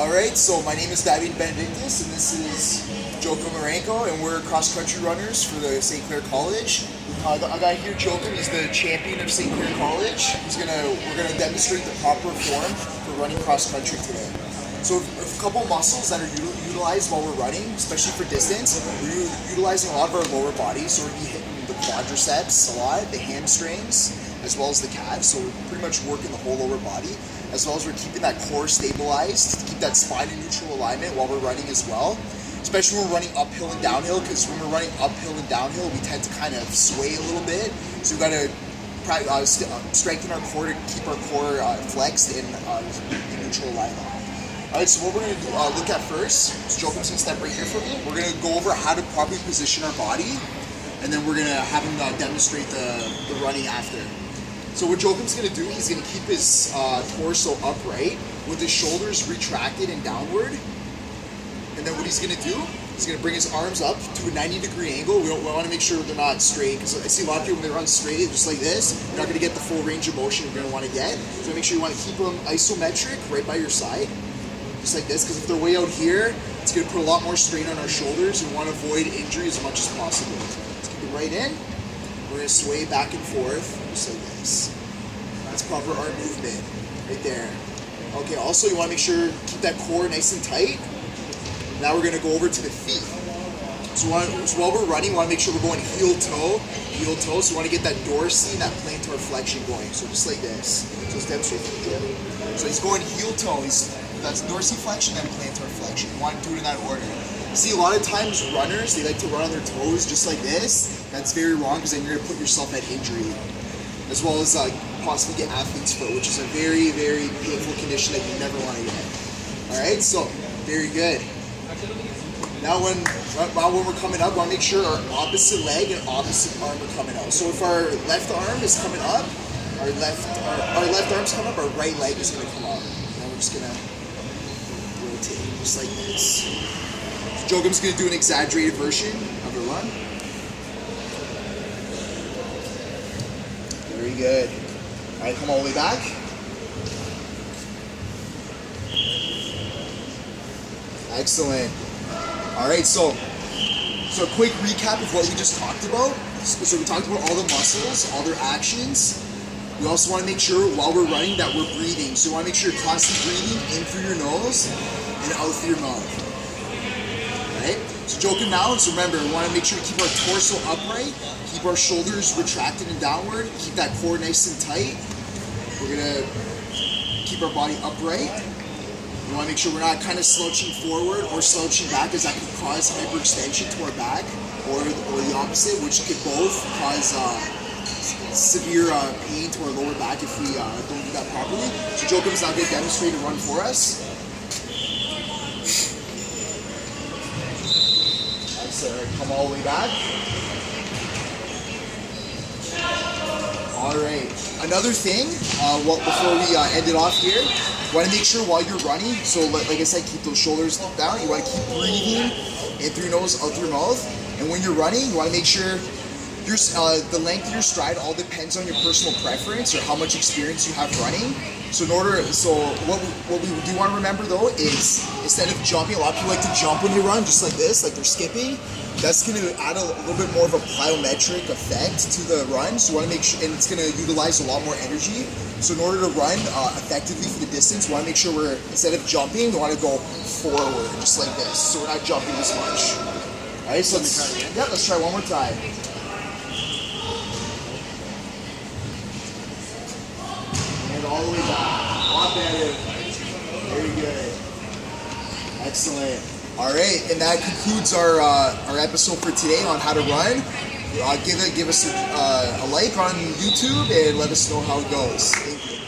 Alright, so my name is Davide De Benedictis, and this is Joko Marenko, and we're cross-country runners for the St. Clair College. A guy here, Joko, is the champion of St. Clair College. We're gonna demonstrate the proper form for running cross-country today. So a couple muscles that are utilized while we're running, especially for distance, we're utilizing a lot of our lower body, so we're gonna be hitting the quadriceps a lot, the hamstrings, as well as the calves. So we're pretty much working the whole lower body, as well as we're keeping that core stabilized to keep that spine in neutral alignment while we're running as well. Especially when we're running uphill and downhill, because when we're running uphill and downhill, we tend to kind of sway a little bit. So we've got to strengthen our core to keep our core flexed in neutral alignment. Alright, so what we're going to look at first, so Jokum's going to step right here for me. We're going to go over how to properly position our body, and then we're going to have him demonstrate the running after. So what Jokum's going to do, he's going to keep his torso upright with his shoulders retracted and downward. And then what he's going to do, he's going to bring his arms up to a 90-degree angle. We want to make sure they're not straight, because I see a lot of people when they run straight, just like this, you're not going to get the full range of motion you're going to want to get. So make sure you want to keep them isometric right by your side, just like this, because if they're way out here, it's going to put a lot more strain on our shoulders, and we want to avoid injury as much as possible. Let's keep it right in. We're going to sway back and forth, just like this. That's proper arm movement, right there. Okay, also you want to make sure, keep that core nice and tight. Now we're going to go over to the feet. So while we're running, we want to make sure we're going heel-toe. So we want to get that dorsal and that plantar flexion going. So just like this. So let's demonstrate for the gym. So he's going heel-toe. That's dorsiflexion and plantar flexion. You want to do it in that order. See, a lot of times runners, they like to run on their toes just like this. That's very wrong, because then you're going to put yourself at injury. As well as possibly get athlete's foot, which is a very, very painful condition that you never want to get. Alright, so very good. Now when we're coming up, we want to make sure our opposite leg and opposite arm are coming out. So if our left arm is coming up, our left arm's coming up, our right leg is going to come up. Now we're just going to rotate, just like this. So Jokum's going to do an exaggerated version of the run. Very good. Alright, come all the way back. Excellent. Alright, so a quick recap of what we just talked about. So we talked about all the muscles, all their actions. We also want to make sure while we're running that we're breathing. So you want to make sure you're constantly breathing in through your nose and out through your mouth. Alright? So Jokum now, so remember, we want to make sure we keep our torso upright, keep our shoulders retracted and downward, keep that core nice and tight. We're going to keep our body upright. We want to make sure we're not kind of slouching forward or slouching back, as that could cause hyperextension to our back, or the opposite, which could both cause severe pain to our lower back if we don't do that properly. So Jokum's now going to demonstrate a run for us. Excellent. Come all the way back. Alright. Another thing, before we end it off here, you want to make sure while you're running, so like I said, keep those shoulders down. You want to keep breathing in through your nose, out through your mouth. And when you're running, you want to make sure the length of your stride all depends on your personal preference or how much experience you have running. So what we do want to remember though is, instead of jumping, a lot of people like to jump when they run, just like this, like they're skipping. That's going to add a little bit more of a plyometric effect to the run. So we want to make sure, and it's going to utilize a lot more energy. So in order to run effectively for the distance, we want to make sure instead of jumping, we want to go forward, just like this. So we're not jumping as much. All right, so let's try one more time. And all the way back. A lot better. Very good. Excellent. All right, and that concludes our episode for today on how to run. Give us a like on YouTube and let us know how it goes. Thank you.